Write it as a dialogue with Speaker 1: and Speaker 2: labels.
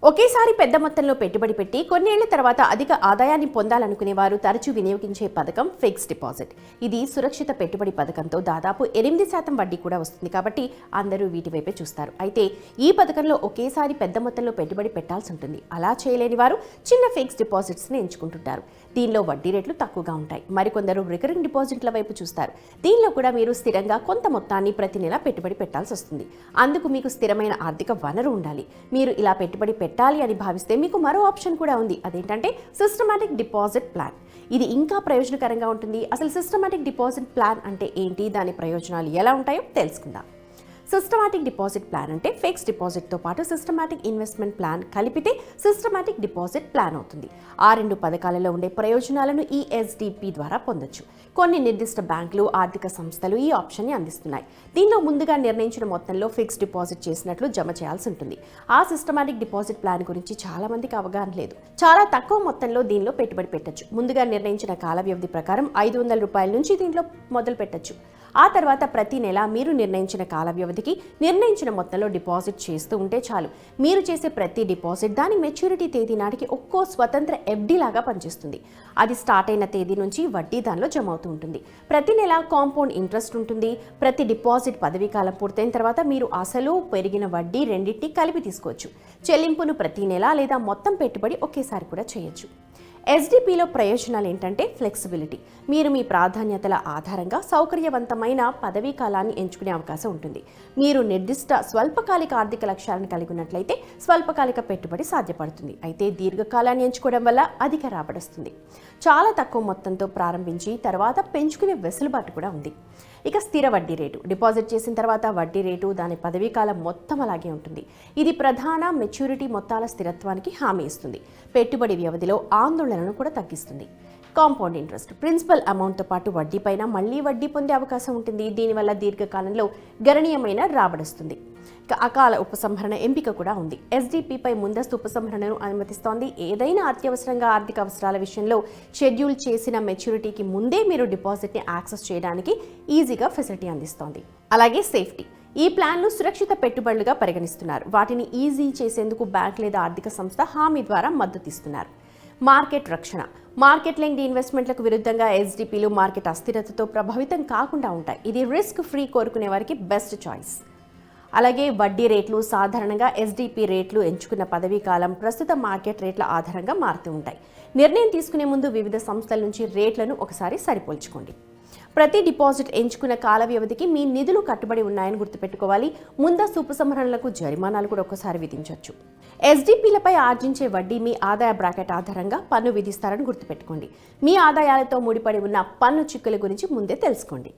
Speaker 1: ఒకేసారి పెద్ద మొత్తంలో పెట్టుబడి పెట్టి కొన్నేళ్ల తర్వాత అధిక ఆదాయాన్ని పొందాలనుకునే వారు తరచూ వినియోగించే పథకం ఫిక్స్డ్ డిపాజిట్. ఇది సురక్షిత పెట్టుబడి పథకంతో దాదాపు 8% వడ్డీ కూడా వస్తుంది కాబట్టి అందరూ వీటి వైపే చూస్తారు. అయితే ఈ పథకంలో ఒకేసారి పెద్ద మొత్తంలో పెట్టుబడి పెట్టాల్సి ఉంటుంది. అలా చేయలేని వారు చిన్న ఫిక్స్డ్ డిపాజిట్స్ని ఎంచుకుంటుంటారు. దీనిలో వడ్డీ రేట్లు తక్కువగా ఉంటాయి. మరికొందరు రికరింగ్ డిపాజిట్ల వైపు చూస్తారు. దీనిలో కూడా మీరు స్థిరంగా కొంత మొత్తాన్ని ప్రతి నెల పెట్టుబడి పెట్టాల్సి వస్తుంది. అందుకు మీకు స్థిరమైన ఆర్థిక వనరు ఉండాలి. మీరు ఇలా పెట్టుబడి పెట్టాలి అని భావిస్తే మీకు మరో ఆప్షన్ కూడా ఉంది. అదేంటంటే సిస్టమాటిక్ డిపాజిట్ ప్లాన్. ఇది ఇంకా ప్రయోజనకరంగా ఉంటుంది. అసలు సిస్టమాటిక్ డిపాజిట్ ప్లాన్ అంటే ఏంటి, దాని ప్రయోజనాలు ఎలా ఉంటాయో తెలుసుకుందాం. సిస్టమాటిక్ డిపాజిట్ ప్లాన్ అంటే ఫిక్స్డ్ డిపాజిట్తో పాటు సిస్టమాటిక్ ఇన్వెస్ట్మెంట్ ప్లాన్ కలిపితే సిస్టమాటిక్ డిపాజిట్ ప్లాన్ అవుతుంది. ఆ రెండు పథకాలలో ఉండే ప్రయోజనాలను ఈ ఎస్డిపి ద్వారా పొందొచ్చు. కొన్ని నిర్దిష్ట బ్యాంకులు, ఆర్థిక సంస్థలు ఈ ఆప్షన్ని అందిస్తున్నాయి. దీనిలో ముందుగా నిర్ణయించిన మొత్తంలో ఫిక్స్డ్ డిపాజిట్ చేసినట్లు జమ చేయాల్సి ఉంటుంది. ఆ సిస్టమాటిక్ డిపాజిట్ ప్లాన్ గురించి చాలా మందికి అవగాహన లేదు. చాలా తక్కువ మొత్తంలో దీనిలో పెట్టుబడి పెట్టొచ్చు. ముందుగా నిర్ణయించిన కాల వ్యవధి ప్రకారం 500 రూపాయల నుంచి దీంట్లో మొదలు పెట్టొచ్చు. ఆ తర్వాత ప్రతి నెల మీరు నిర్ణయించిన కాల వ్యవధికి నిర్ణయించిన మొత్తంలో డిపాజిట్ చేస్తూ ఉంటే చాలు. మీరు చేసే ప్రతి డిపాజిట్ దాని మెచ్యూరిటీ తేదీ నాటికి ఒక్కో స్వతంత్ర ఎఫ్డి లాగా పనిచేస్తుంది. అది స్టార్ట్ అయిన తేదీ నుంచి వడ్డీ దానిలో జమ అవుతూ ఉంటుంది. ప్రతి నెల కాంపౌండ్ ఇంట్రెస్ట్ ఉంటుంది. ప్రతి డిపాజిట్ పదవీ కాలం పూర్తయిన తర్వాత మీరు అసలు పెరిగిన వడ్డీ రెండింటినీ కలిపి తీసుకోవచ్చు. చెల్లింపును ప్రతి నెల లేదా మొత్తం పెట్టుబడి ఒకేసారి కూడా చేయొచ్చు. ఎస్డిపిలో ప్రయోజనాలు ఏంటంటే ఫ్లెక్సిబిలిటీ. మీరు మీ ప్రాధాన్యతల ఆధారంగా సౌకర్యవంతమైన పదవీ కాలాన్ని ఎంచుకునే అవకాశం ఉంటుంది. మీరు నిర్దిష్ట స్వల్పకాలిక ఆర్థిక లక్ష్యాలను కలిగి ఉన్నట్లయితే స్వల్పకాలిక పెట్టుబడి సాధ్యపడుతుంది. అయితే దీర్ఘకాలాన్ని ఎంచుకోవడం వల్ల అధిక రాబడి వస్తుంది. చాలా తక్కువ మొత్తంతో ప్రారంభించి తర్వాత పెంచుకునే వెసులుబాటు కూడా ఉంది. ఇక స్థిర వడ్డీ రేటు. డిపాజిట్ చేసిన తర్వాత వడ్డీ రేటు దాని పదవీ కాలం మొత్తం అలాగే ఉంటుంది. ఇది ప్రధాన మెచ్యూరిటీ మొత్తాల స్థిరత్వానికి హామీ ఇస్తుంది. పెట్టుబడి వ్యవధిలో ఆందోళనను కూడా తగ్గిస్తుంది. Compound interest. ప్రిన్సిపల్ అమౌంట్తో పాటు వడ్డీ పైన మళ్లీ వడ్డీ పొందే అవకాశం ఉంటుంది. దీనివల్ల దీర్ఘకాలంలో గణనీయమైన రాబడొస్తుంది. అకాల ఉపసంహరణ ఎంపిక కూడా ఉంది. ఎస్డిపిపై ముందస్తు ఉపసంహరణను అనుమతిస్తోంది. ఏదైనా అత్యవసరంగా ఆర్థిక అవసరాల విషయంలో షెడ్యూల్ చేసిన మెచ్యూరిటీకి ముందే మీరు డిపాజిట్ని యాక్సెస్ చేయడానికి ఈజీగా ఫెసిలిటీ అందిస్తోంది. అలాగే సేఫ్టీ. ఈ ప్లాన్లు సురక్షిత పెట్టుబడులుగా పరిగణిస్తున్నారు. వాటిని ఈజీ చేసేందుకు బ్యాంక్ లేదా ఆర్థిక సంస్థ హామీ ద్వారా మద్దతిస్తున్నారు. మార్కెట్ రక్షణ. మార్కెట్ లింక్డ్ ఇన్వెస్ట్మెంట్లకు విరుద్ధంగా ఎస్డిపిలు మార్కెట్ అస్థిరతతో ప్రభావితం కాకుండా ఉంటాయి. ఇది రిస్క్ ఫ్రీ కోరుకునే వారికి బెస్ట్ చాయిస్. అలాగే వడ్డీ రేట్లు. సాధారణంగా ఎస్డిపి రేట్లు ఎంచుకున్న పదవీ కాలం ప్రస్తుత మార్కెట్ రేట్ల ఆధారంగా మారుతూ ఉంటాయి. నిర్ణయం తీసుకునే ముందు వివిధ సంస్థల నుంచి రేట్లను ఒకసారి సరిపోల్చుకోండి. ప్రతి డిపాజిట్ ఎంచుకున్న కాల వ్యవధికి మీ నిధులు కట్టుబడి ఉన్నాయని గుర్తుపెట్టుకోవాలి. ముందస్తు ఉపసంహరణలకు జరిమానాలు కూడా ఒకసారి విధించవచ్చు. ఎస్డిపిలపై ఆర్జించే వడ్డీ మీ ఆదాయ బ్రాకెట్ ఆధారంగా పన్ను విధిస్తారని గుర్తుపెట్టుకోండి. మీ ఆదాయాలతో ముడిపడి ఉన్న పన్ను చిక్కుల గురించి ముందే తెలుసుకోండి.